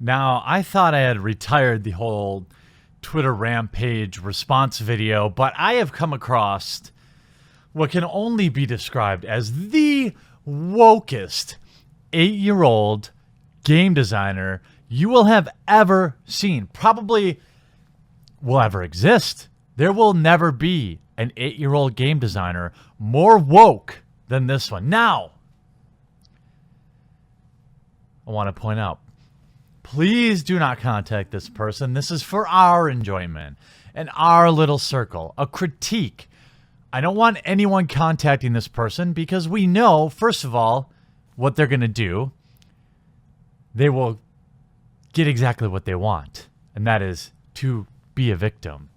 Now, I thought I had retired the whole Twitter rampage response video, but I have come across what can only be described as the wokest 8-year-old game designer you will have ever seen. Probably will ever exist. There will never be an 8-year-old game designer more woke than this one. Now, I want to point out, please do not contact this person. This is for our enjoyment and our little circle, a critique. I don't want anyone contacting this person because we know, first of all, what they're going to do. They will get exactly what they want, and that is to be a victim.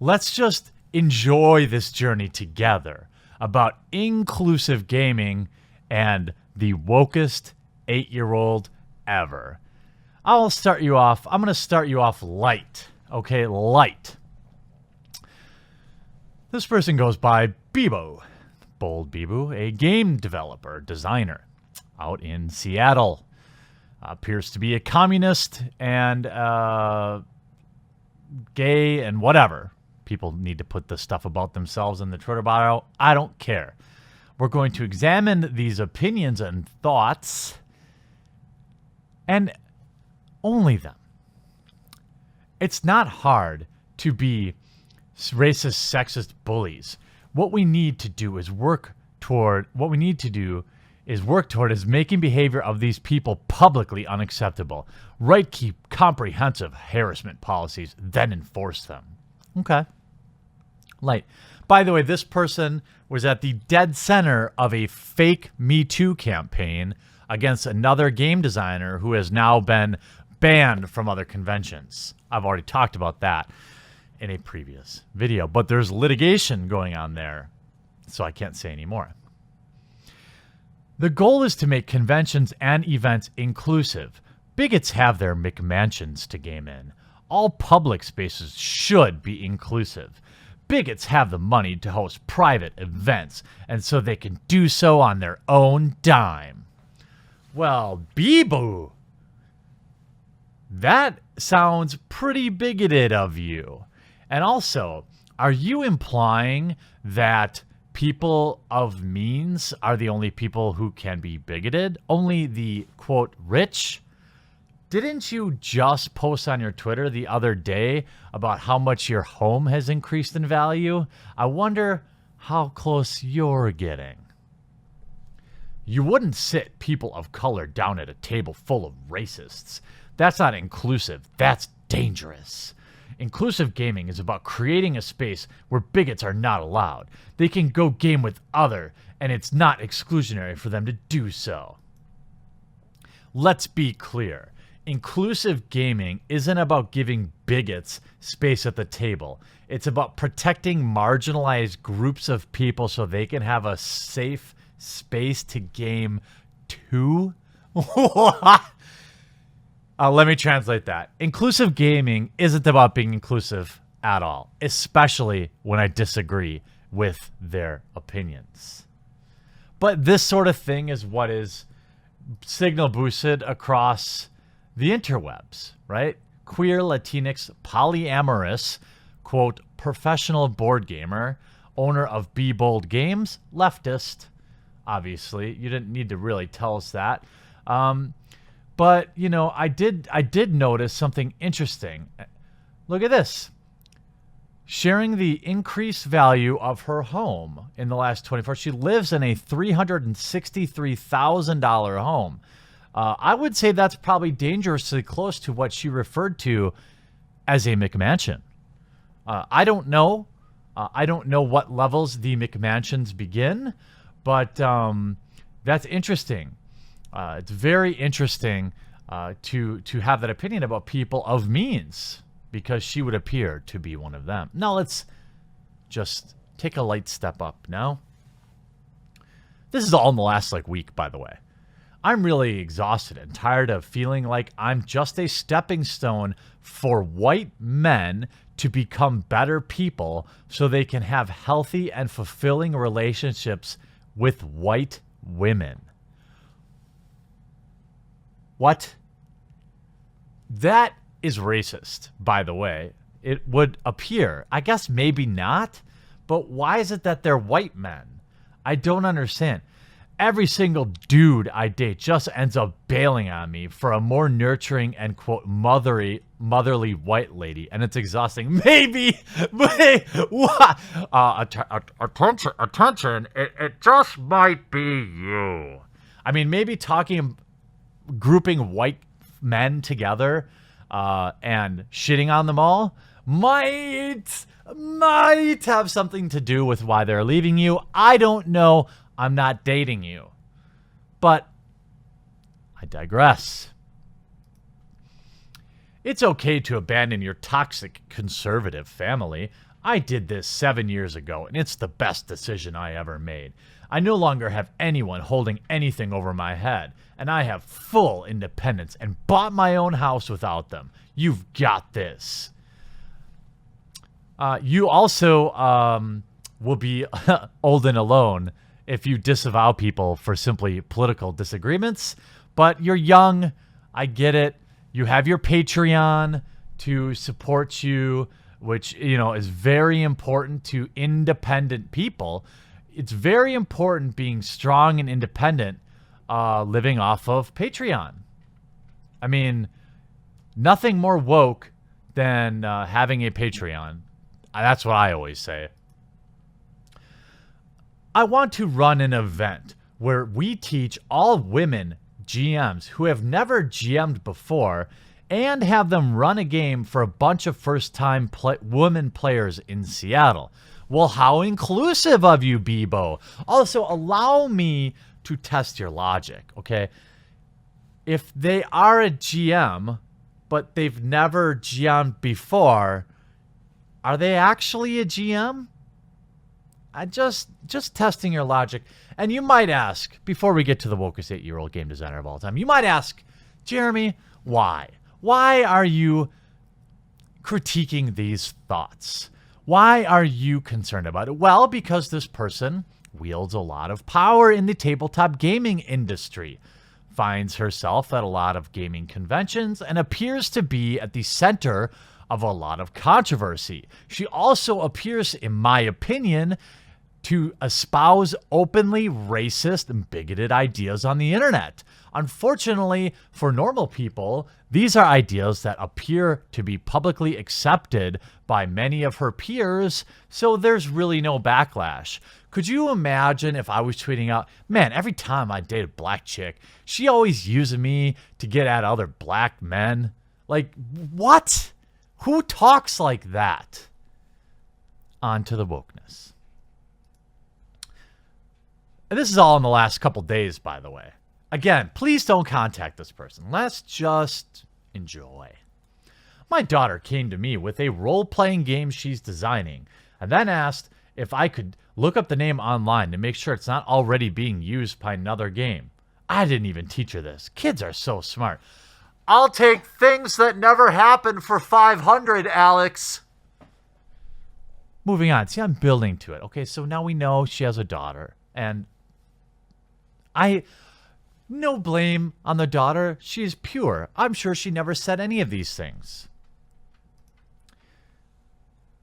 Let's just enjoy this journey together about inclusive gaming and the wokest 8-year-old ever. I'm going to start you off light. Okay, light. This person goes by Bebo Bold, a game developer, designer out in Seattle. Appears to be a communist and gay and whatever. People need to put this stuff about themselves in the Twitter bio. I don't care. We're going to examine these opinions and thoughts, and only them. It's not hard to be racist, sexist bullies. What we need to do is work toward making behavior of these people publicly unacceptable. Keep comprehensive harassment policies, then enforce them. Okay. Light. By the way, this person was at the dead center of a fake Me Too campaign against another game designer who has now been banned from other conventions. I've already talked about that in a previous video, but there's litigation going on there, so I can't say any more. The goal is to make conventions and events inclusive. Bigots have their McMansions to game in. All public spaces should be inclusive. Bigots have the money to host private events, and so they can do so on their own dime. Well, Bebo, that sounds pretty bigoted of you. And also, are you implying that people of means are the only people who can be bigoted? Only the, quote, rich? Didn't you just post on your Twitter the other day about how much your home has increased in value? I wonder how close you're getting. You wouldn't sit people of color down at a table full of racists. That's not inclusive. That's dangerous. Inclusive gaming is about creating a space where bigots are not allowed. They can go game with other, and it's not exclusionary for them to do so. Let's be clear. Inclusive gaming isn't about giving bigots space at the table. It's about protecting marginalized groups of people so they can have a safe space to game too. Let me translate that. Inclusive gaming isn't about being inclusive at all, especially when I disagree with their opinions. But this sort of thing is what is signal boosted across the interwebs, right? Queer, Latinx, polyamorous, quote, professional board gamer, owner of Bebo Bold Games, leftist. Obviously, you didn't need to really tell us that. But, you know, I did notice something interesting. Look at this. Sharing the increased value of her home in the last 24 hours. She lives in a $363,000 home. I would say that's probably dangerously close to what she referred to as a McMansion. I don't know. I don't know what levels the McMansions begin, but that's interesting. It's very interesting to have that opinion about people of means, because she would appear to be one of them. Now let's just take a light step up now. This is all in the last week, by the way. I'm really exhausted and tired of feeling like I'm just a stepping stone for white men to become better people so they can have healthy and fulfilling relationships with white women. What? That is racist, by the way. It would appear. I guess maybe not, but why is it that they're white men? I don't understand. Every single dude I date just ends up bailing on me for a more nurturing and, quote, motherly white lady, and it's exhausting. Maybe, what? Attention, it just might be you. I mean, maybe grouping white men together and shitting on them all might have something to do with why they're leaving you. I don't know. I'm not dating you. But I digress. It's okay to abandon your toxic conservative family. I did this 7 years ago, and it's the best decision I ever made. I no longer have anyone holding anything over my head, and I have full independence and bought my own house without them. You've got this. You also will be old and alone if you disavow people for simply political disagreements. But you're young. I get it. You have your Patreon to support you, which, is very important to independent people. It's very important being strong and independent, living off of Patreon. I mean, nothing more woke than having a Patreon. That's what I always say. I want to run an event where we teach all women GMs who have never GM'd before and have them run a game for a bunch of first-time women players in Seattle. Well, how inclusive of you, Bebo. Also, allow me to test your logic, okay? If they are a GM, but they've never GM'd before, are they actually a GM? Just testing your logic. And you might ask, before we get to the wokest 8-year-old game designer of all time, you might ask, Jeremy, why? Why are you critiquing these thoughts? Why are you concerned about it? Well, because this person wields a lot of power in the tabletop gaming industry, finds herself at a lot of gaming conventions, and appears to be at the center of a lot of controversy. She also appears, in my opinion, to espouse openly racist and bigoted ideas on the internet. Unfortunately, for normal people, these are ideas that appear to be publicly accepted by many of her peers, so there's really no backlash. Could you imagine if I was tweeting out, man, every time I date a black chick, she always uses me to get at other black men? Like, what? Who talks like that? On to the wokeness. And this is all in the last couple days, by the way. Again, please don't contact this person. Let's just enjoy. My daughter came to me with a role-playing game she's designing, and then asked if I could look up the name online to make sure it's not already being used by another game. I didn't even teach her this. Kids are so smart. I'll take things that never happened for 500, Alex. Moving on. See, I'm building to it. Okay, so now we know she has a daughter, and no blame on the daughter. She's pure. I'm sure she never said any of these things.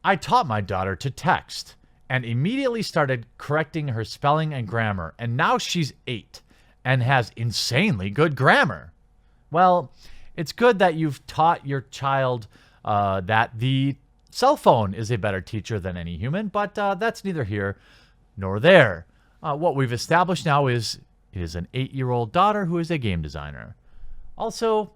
I taught my daughter to text and immediately started correcting her spelling and grammar. And now she's 8 and has insanely good grammar. Well, it's good that you've taught your child that the cell phone is a better teacher than any human, but that's neither here nor there. What we've established now is an 8-year-old daughter who is a game designer. Also,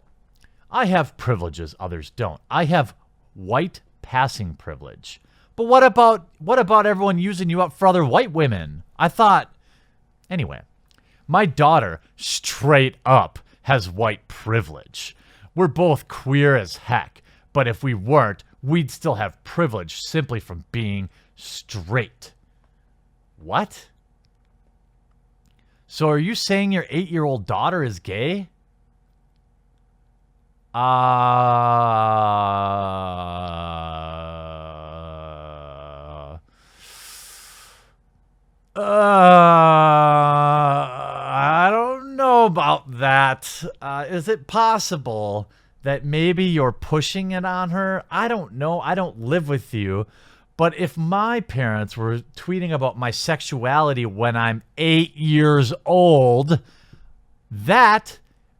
I have privileges others don't. I have white passing privilege. But what about everyone using you up for other white women? I thought, anyway, my daughter straight up has white privilege. We're both queer as heck, but if we weren't, we'd still have privilege simply from being straight. What? So are you saying your 8-year-old daughter is gay? I don't know about that. Is it possible that maybe you're pushing it on her. I don't know. I don't live with you. But if my parents were tweeting about my sexuality when I'm 8 years old, that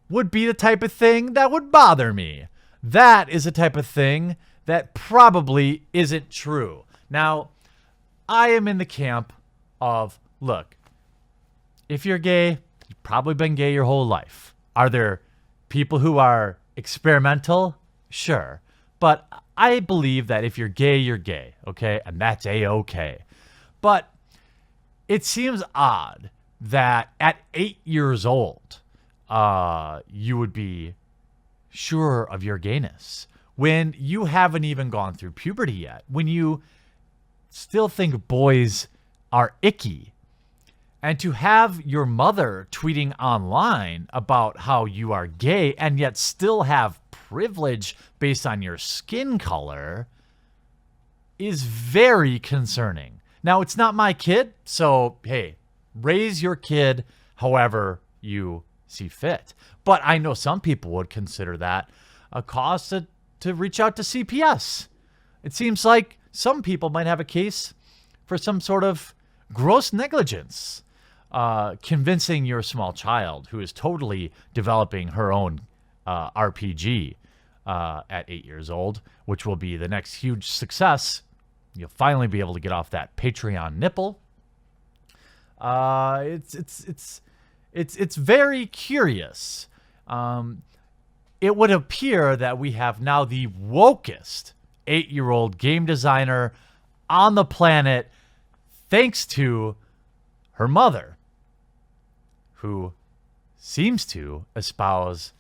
would be the type of thing that would bother me. That is the type of thing that probably isn't true. Now, I am in the camp of, look, if you're gay, you've probably been gay your whole life. Are there people who are experimental? Sure. But I believe that if you're gay, you're gay, okay? And that's A-okay. But it seems odd that at 8 years old, you would be sure of your gayness when you haven't even gone through puberty yet, when you still think boys are icky. And to have your mother tweeting online about how you are gay and yet still have privilege based on your skin color is very concerning. Now, it's not my kid, so hey, raise your kid however you see fit. But I know some people would consider that a cause to reach out to CPS. It seems like some people might have a case for some sort of gross negligence, convincing your small child who is totally developing her own RPG at 8 years old, which will be the next huge success. You'll finally be able to get off that Patreon nipple. It's very curious. It would appear that we have now the wokest 8-year-old game designer on the planet, thanks to her mother, who seems to espouse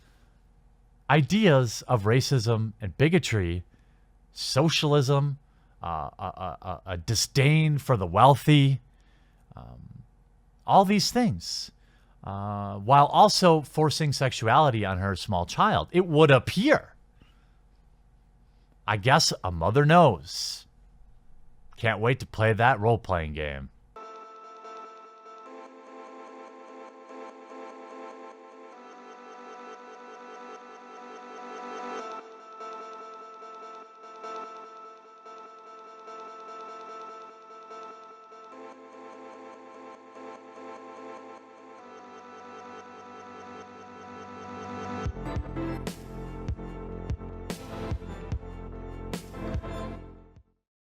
ideas of racism and bigotry, socialism, a disdain for the wealthy, all these things, while also forcing sexuality on her small child. It would appear. I guess a mother knows. Can't wait to play that role-playing game.